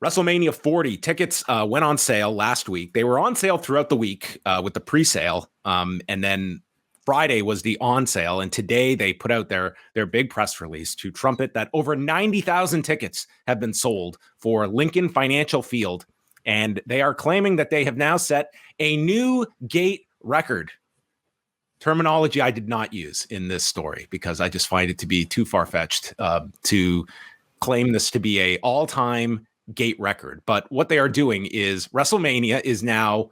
WrestleMania 40 tickets went on sale last week. They were on sale throughout the week with the pre-sale, and then Friday was the on sale. And today they put out their big press release to trumpet that over 90,000 tickets have been sold for Lincoln Financial Field, and they are claiming that they have now set a new gate record. Terminology I did not use in this story because I just find it to be too far-fetched to claim this to be a all-time gate record. But what they are doing is WrestleMania is now,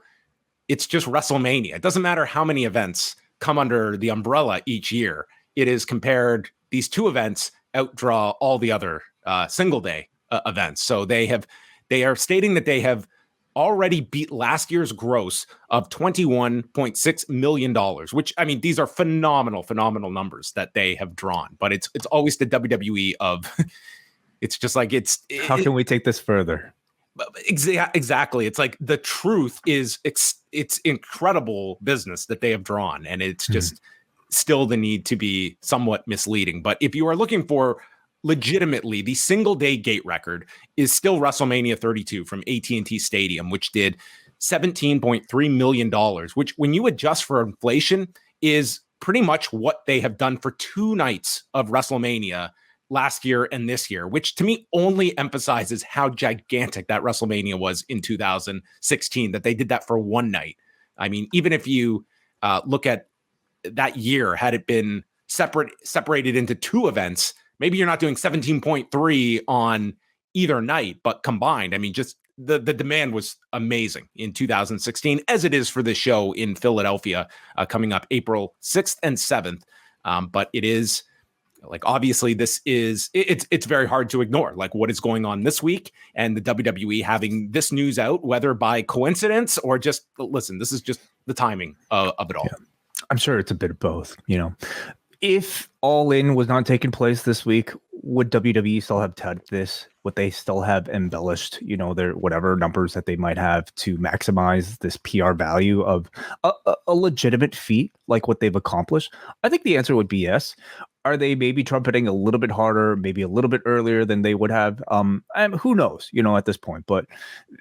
it's just WrestleMania. It doesn't matter how many events come under the umbrella each year. It is compared, these two events outdraw all the other single day events. So they are stating that they have already beat last year's gross of $21.6 million, which, I mean, these are phenomenal numbers that they have drawn. But it's always the WWE of it's just like how can we take this further? Exactly. It's like the truth is it's incredible business that they have drawn, and it's just still the need to be somewhat misleading. But if you are looking for legitimately the single day gate record, is still WrestleMania 32 from AT&T Stadium, which did $17.3 million, which when you adjust for inflation is pretty much what they have done for two nights of WrestleMania last year and this year, which to me only emphasizes how gigantic that WrestleMania was in 2016, that they did that for one night. I mean, even if you look at that year, had it been separated into two events, maybe you're not doing 17.3 on either night, but combined, I mean, just the demand was amazing in 2016, as it is for this show in Philadelphia coming up April 6th and 7th. But it is, like, obviously this is, it's very hard to ignore, like, what is going on this week and the WWE having this news out, whether by coincidence or just, listen, this is just the timing of it all. Yeah. I'm sure it's a bit of both. You know, if All In was not taking place this week, would WWE still have touted this? Would they still have embellished, you know, their whatever numbers that they might have to maximize this PR value of a legitimate feat like what they've accomplished? I think the answer would be yes. Are they maybe trumpeting a little bit harder, maybe a little bit earlier than they would have? And who knows, you know, at this point. But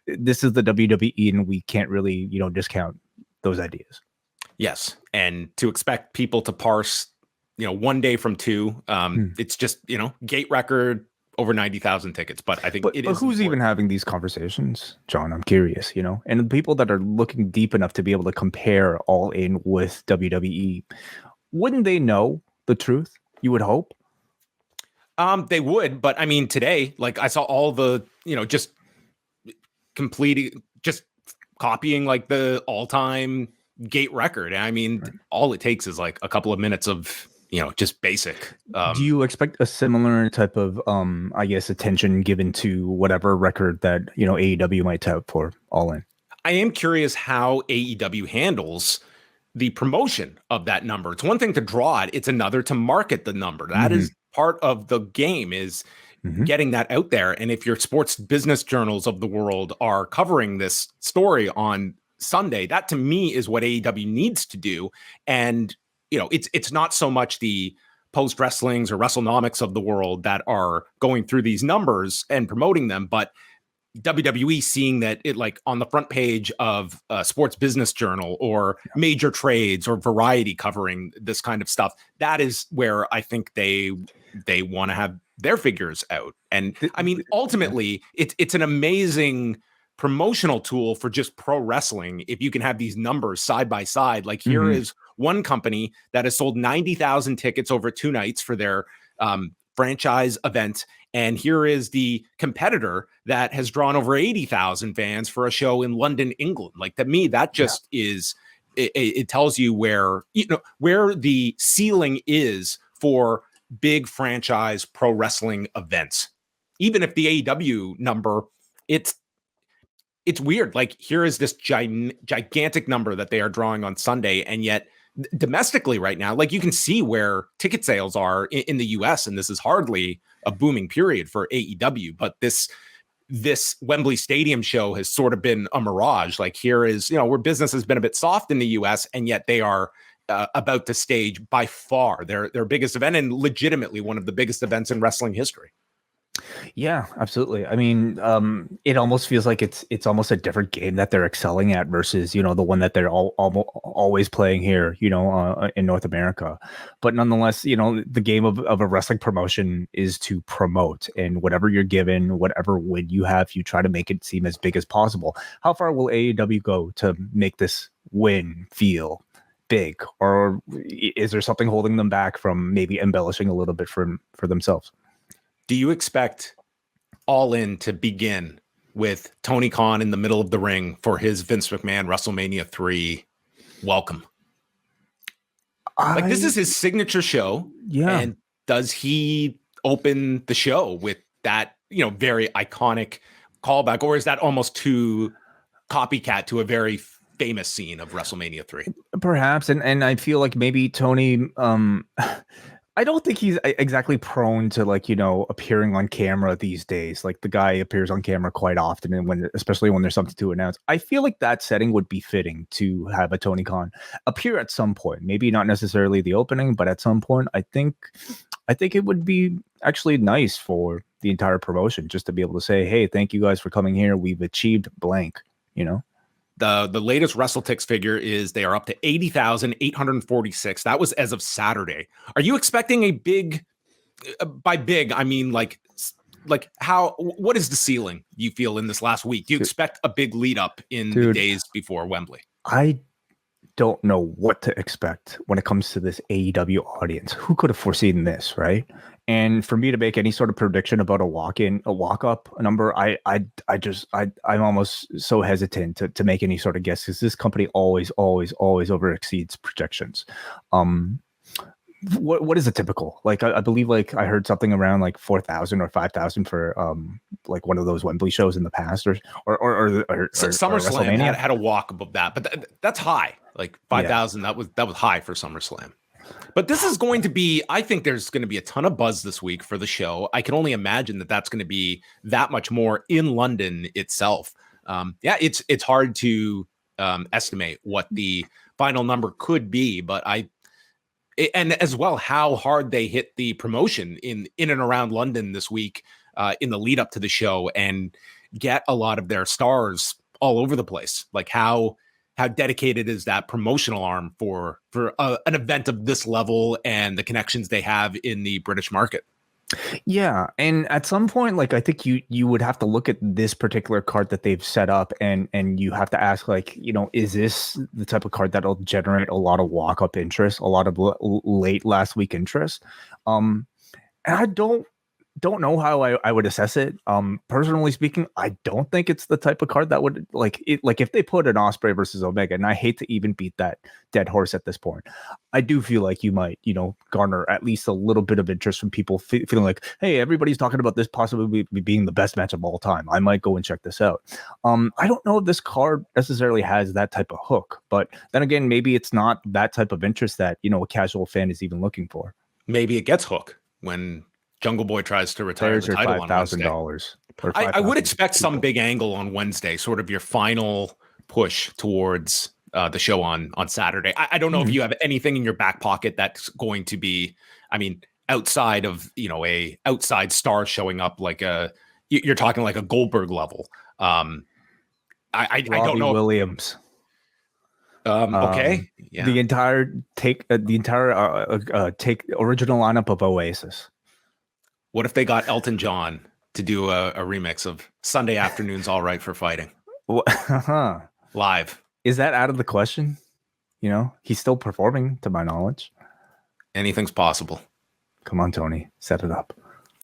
this is the WWE, and we can't really, you know, discount those ideas. Yes, and to expect people to parse, you know, one day from two, it's just, you know, gate record over 90,000 tickets. But I think but who's important. Even having these conversations, John? I'm curious, you know, and the people that are looking deep enough to be able to compare All In with WWE, wouldn't they know the truth? You would hope. They would, but I mean, today, like, I saw all the, you know, just completing, just copying like the all-time gate record. I mean, right. All it takes is like a couple of minutes of, you know, just basic. Do you expect a similar type of, I guess, attention given to whatever record that, you know, AEW might have for All In? I am curious how AEW handles the promotion of that number. It's one thing to draw it, it's another to market the number. That is part of the game, is getting that out there. And if your sports business journals of the world are covering this story on Sunday, that to me is what AEW needs to do. And, you know, it's not so much the Post Wrestlings or WrestleNomics of the world that are going through these numbers and promoting them, but WWE seeing that it, like, on the front page of a sports business journal or Major Trades or Variety covering this kind of stuff. That is where I think they want to have their figures out. And I mean, ultimately, it's an amazing promotional tool for just pro wrestling if you can have these numbers side by side. Like, here is one company that has sold 90,000 tickets over two nights for their franchise event, and here is the competitor that has drawn over 80,000 fans for a show in London, England. Like, to me, that just is, it tells you where, you know, where the ceiling is for big franchise pro wrestling events. Even if the AEW number, it's weird. Like, here is this gigantic number that they are drawing on Sunday, and yet domestically right now, like, you can see where ticket sales are in the US, and this is hardly a booming period for AEW, but this Wembley Stadium show has sort of been a mirage. Like, here is, you know, where business has been a bit soft in the US, and yet they are about to stage by far their biggest event, and legitimately one of the biggest events in wrestling history. Yeah, absolutely. I mean, it almost feels like it's almost a different game that they're excelling at versus the one that they're always playing here, in North America. But nonetheless, the game of a wrestling promotion is to promote, and whatever you're given, whatever win you have, you try to make it seem as big as possible. How far will AEW go to make this win feel big, or is there something holding them back from maybe embellishing a little bit for themselves? Do you expect All In to begin with Tony Khan in the middle of the ring for his Vince McMahon WrestleMania 3 welcome? Like, this is his signature show. Yeah. And does he open the show with that, very iconic callback, or is that almost too copycat to a very famous scene of WrestleMania 3? Perhaps, and I feel like maybe Tony, I don't think he's exactly prone to appearing on camera these days. Like the guy appears on camera quite often, and especially when there's something to announce. I feel like that setting would be fitting to have a Tony Khan appear at some point. Maybe not necessarily the opening, but at some point, I think it would be actually nice for the entire promotion just to be able to say, "Hey, thank you guys for coming here. We've achieved blank." The latest WrestleTix figure is they are up to 80,846. That was as of Saturday. Are you expecting a big, by big, I mean like what is the ceiling you feel in this last week? Do you expect a big lead up in the days before Wembley? I don't know what to expect when it comes to this AEW audience. Who could have foreseen this, right? And for me to make any sort of prediction about a walk-up number, I'm almost so hesitant to make any sort of guess, because this company always over exceeds projections. What is a typical? Like I believe I heard something around 4,000 or 5,000 for one of those Wembley shows in the past, or SummerSlam had a walk above that, but that's high. Like 5,000, that was high for SummerSlam. But this is going to be, I think there's going to be a ton of buzz this week for the show. I can only imagine that that's going to be that much more in London itself. It's hard to estimate what the final number could be, but and as well how hard they hit the promotion in and around London this week in the lead up to the show, and get a lot of their stars all over the place. Like how dedicated is that promotional arm for an event of this level and the connections they have in the British market? Yeah, and at some point, I think you would have to look at this particular card that they've set up, and you have to ask, is this the type of card that'll generate a lot of walk-up interest, a lot of late last week interest? And I don't know how I would assess it. Personally speaking, I don't think it's the type of card that would if they put an Osprey versus Omega, and I hate to even beat that dead horse at this point, I do feel like you might, garner at least a little bit of interest from people feeling like, hey, everybody's talking about this possibly being the best match of all time. I might go and check this out. I don't know if this card necessarily has that type of hook, but then again, maybe it's not that type of interest that, a casual fan is even looking for. Maybe it gets hook when Jungle Boy tries to retire the title on Wednesday. I would expect some big angle on Wednesday, sort of your final push towards the show on Saturday. I don't know if you have anything in your back pocket that's going to be, I mean, outside of, a outside star showing up, you're talking like a Goldberg level. I don't know. Williams. Okay. Yeah. The entire original lineup of Oasis. What if they got Elton John to do a remix of Sunday Afternoon's All Right for Fighting? Live. Is that out of the question? He's still performing, to my knowledge. Anything's possible. Come on, Tony, set it up.